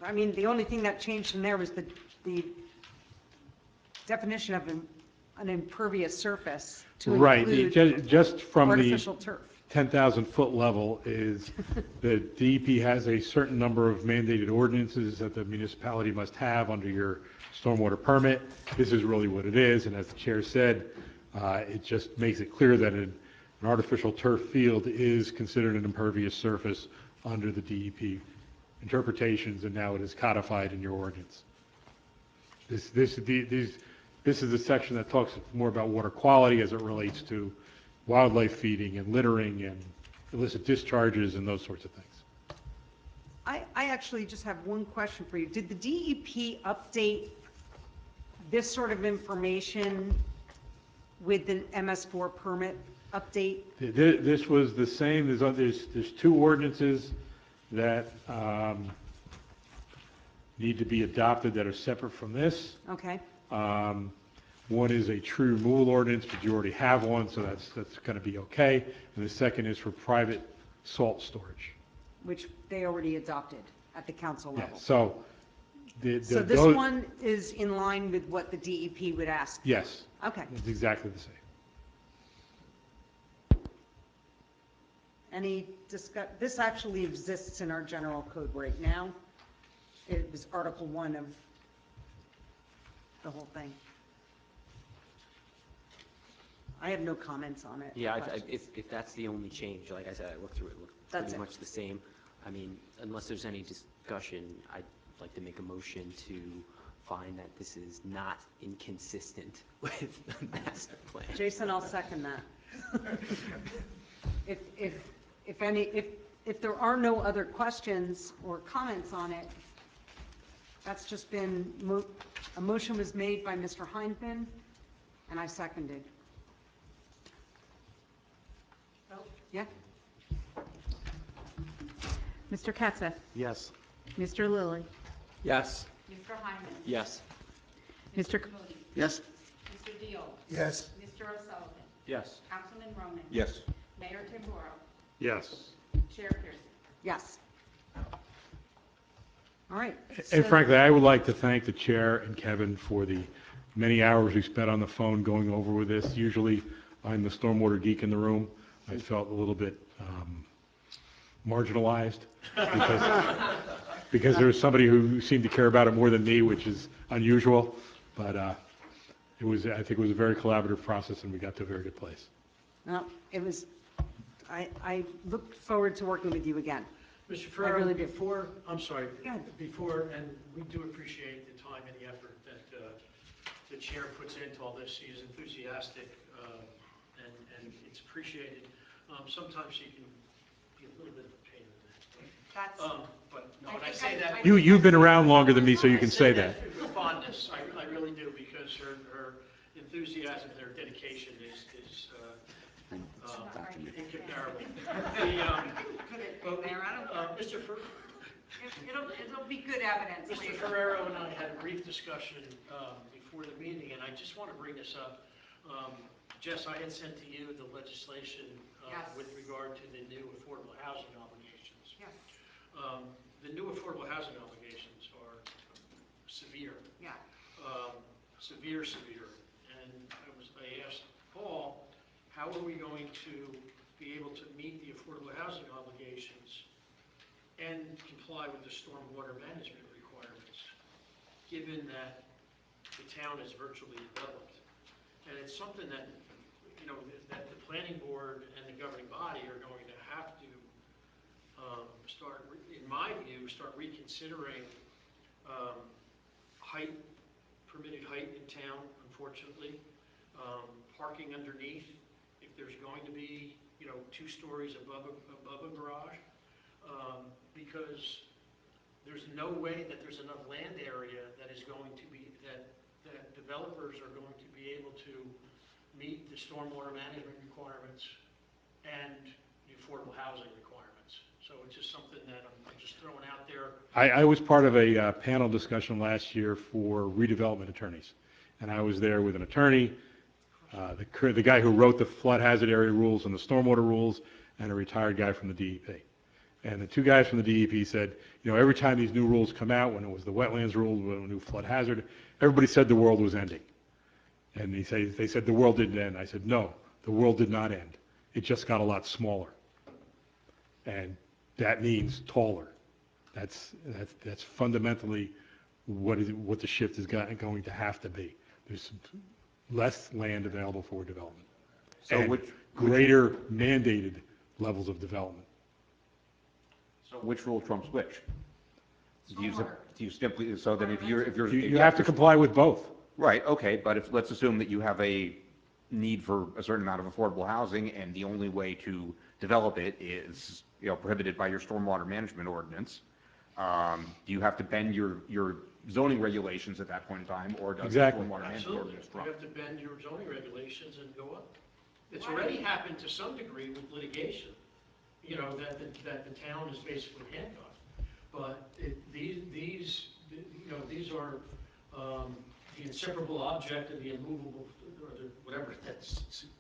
I mean, the only thing that changed in there was the definition of an impervious surface to Right, include just from the, artificial turf. 10,000 foot level is the DEP has a certain number of mandated ordinances that the municipality must have under your stormwater permit. This is really what it is, and as the chair said, it just makes it clear that an artificial turf field is considered an impervious surface under the DEP interpretations, and now it is codified in your ordinance. This is the section that talks more about water quality as it relates to wildlife feeding and littering and illicit discharges and those sorts of things. I actually just have one question for you. Did the DEP update this sort of information with the MS4 permit update? This was the same, there's two ordinances that need to be adopted that are separate from this. Okay, One is a tree removal ordinance, but you already have one, so that's going to be okay. And the second is for private salt storage. which they already adopted at the council Yeah, level. so So this one is in line with what the DEP would ask? yes, Okay. it's exactly the same. This actually exists in our general code right now. It was Article 1 of the whole thing. I have no comments on it. Yeah, questions. if that's the only change, like I said, I looked through it, it looked That's pretty it. much the same. I mean, unless there's any discussion, I'd like to make a motion to find that this is not inconsistent with the master plan. Jason, I'll second that. If there are no other questions or comments on it, that's just been, a motion was made by Mr. Heineken, and I seconded. Yeah? Mr. Katsif, Yes. Mr. Lilly, Yes. Mr. Hyman, Yes. Mr. Kamudi, Yes? Mr. Deal, Yes. Mr. O'Sullivan, Yes. Councilman Roman, Yes. Mayor Tamboro, Yes. Chair Pearson. Yes. All right. And so- frankly, I would like to thank the chair and Kevin for the many hours we spent on the phone going over with this. Usually, I'm the stormwater geek in the room. I felt a little bit marginalized because there was somebody who seemed to care about it more than me, which is unusual. But I think it was a very collaborative process, and we got to a very good place. No, it was, I look forward to working with you again. Mr. I Ferrero, really do. I'm sorry, Go ahead. and we do appreciate the time and the effort that the chair puts into all this. He is enthusiastic, and it's appreciated. Sometimes he can be a little bit of a pain in the neck. But no, and I say that. You've been around longer than me, so you can say that. With fondness, I really do, because her enthusiasm, her dedication is incomparable. Mayor, I don't, Mr. Fer- it'll be good evidence Mr. later. Ferrero and I had a brief discussion before the meeting, and I just want to bring this up. Jess, I had sent to you the legislation Yes. with regard to the new affordable housing obligations. Yes, The new affordable housing obligations are severe, yeah. severe. And I asked Paul, how are we going to be able to meet the affordable housing obligations and comply with the stormwater management requirements, given that the town is virtually developed? And it's something that, that the planning board and the governing body are going to have to start, in my view, start reconsidering permitted height in town, unfortunately. Parking underneath, if there's going to be, 2 stories above a garage, because there's no way that there's enough land area that is going to be, that developers are going to be able to meet the stormwater management requirements and the affordable housing requirements. So it's just something that I'm just throwing out there. I was part of a panel discussion last year for redevelopment attorneys, and I was there with an attorney, the guy who wrote the flood hazard area rules and the stormwater rules, and a retired guy from the DEP. And the two guys from the DEP said, every time these new rules come out, when it was the wetlands rule, when the new flood hazard, everybody said the world was ending. And they said the world didn't end. I said, no, the world did not end. It just got a lot smaller. And that means taller. That's fundamentally what the shift is going to have to be. There's less land available for development. So And greater mandated levels of development. So which rule trumps which? Do you simply, so then if you're. You have to comply with both. Right, okay, but if, let's assume that you have a need for a certain amount of affordable housing, and the only way to develop it is, prohibited by your stormwater management ordinance, do you have to bend your zoning regulations at that point in time, or does the Exactly. stormwater management Absolutely. ordinance You trump? have to bend your zoning regulations and go up. It's already happened to some degree with litigation, that the town is basically handcuffed. But these are the inseparable object and the immovable, or whatever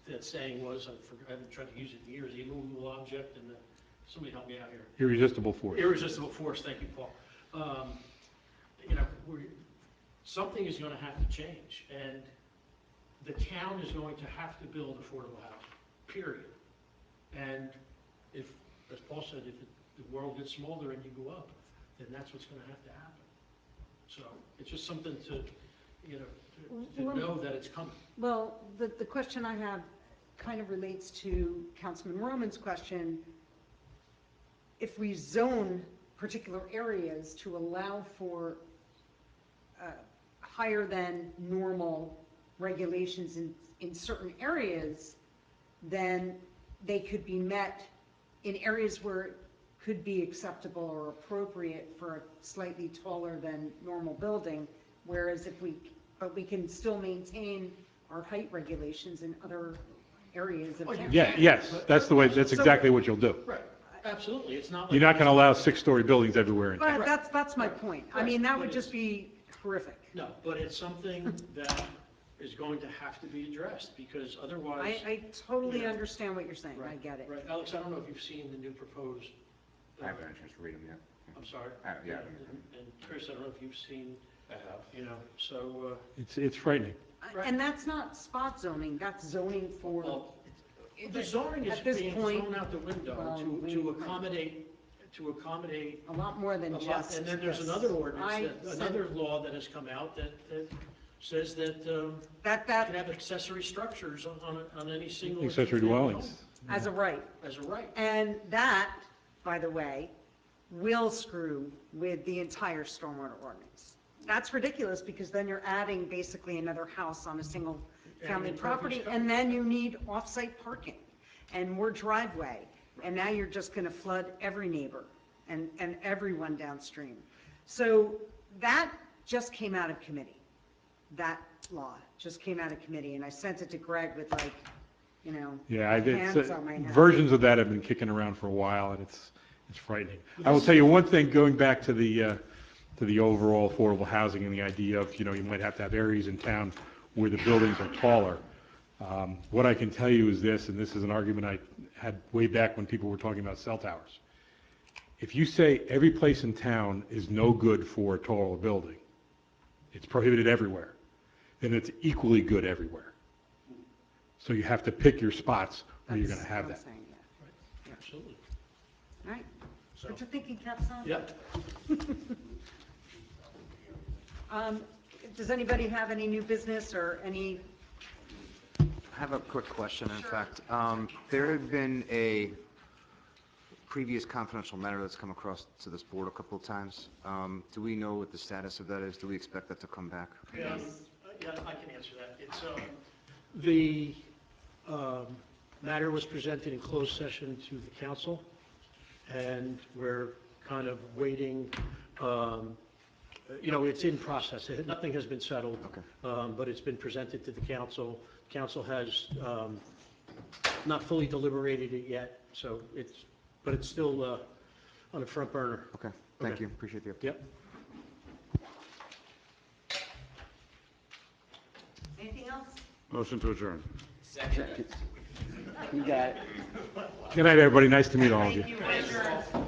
that saying was, I haven't tried to use it in years, the immovable object and somebody help me out here. Irresistible force. Irresistible force, thank you, Paul. Something is going to have to change, and the town is going to have to build affordable housing, period. And if, as Paul said, if the world gets smaller and you go up, then that's what's going to have to happen. So it's just something to know that it's coming. Well, the question I have kind of relates to Councilman Roman's question. If we zone particular areas to allow for higher than normal regulations in certain areas, then they could be met in areas where it could be acceptable or appropriate for a slightly taller than normal building, whereas but we can still maintain our height regulations in other areas of town. Yeah, yes, that's exactly what you'll do. Right, absolutely. It's not like. You're not going to allow 6-story buildings everywhere in town. But that's my point. I mean, that would just be horrific. No, but it's something that is going to have to be addressed, because otherwise. I totally Yeah. understand what you're saying. I Right, get it. Right, Alex, I don't know if you've seen the new proposed. I haven't had a chance to read them yet. I'm sorry? Yeah. And Chris, I don't know if you've seen. I have. So. It's frightening. Right. And that's not spot zoning, that's zoning for, Well, the zoning is at this being point, thrown out the window well, to accommodate a lot more than a lot. just. And then there's this. another ordinance, I another law that has come out that says that you That can have accessory structures on any single. Accessory family dwellings. home as a right. As a right. And that, by the way, will screw with the entire stormwater ordinance. That's ridiculous, because then you're adding basically another house on a single family Adding property, impervious and then you need off-site parking and more driveway. And now you're just gonna flood every neighbor and everyone downstream. So that just came out of committee. That law just came out of committee, and I sent it to Greg with Yeah, hands on my head. versions of that have been kicking around for a while, and it's frightening. I will tell you one thing, going back to the overall affordable housing and the idea of, you might have to have areas in town where the buildings are taller. What I can tell you is this, and this is an argument I had way back when people were talking about cell towers. If you say every place in town is no good for a taller building, it's prohibited everywhere, then it's equally good everywhere. So you have to pick your spots where you're going to have that. That's what I'm saying, yeah. Absolutely. All right, So, what you thinking, Capstone? yep. Does anybody have any new business or any, I have a quick question, in fact. There had been a previous confidential matter that's come across to this board a couple of times. Do we know what the status of that is? Do we expect that to come back? Yeah, I can answer that. It's, the matter was presented in closed session to the council, and we're kind of waiting, it's in process. Nothing has been settled. Okay. But it's been presented to the council. Council has not fully deliberated it yet, but it's still on the front burner. Okay, thank Okay. you. Appreciate the update. Yep. anything else? Motion to adjourn. You got it. Good night, everybody. Nice to meet all of you. Thank you, Richard.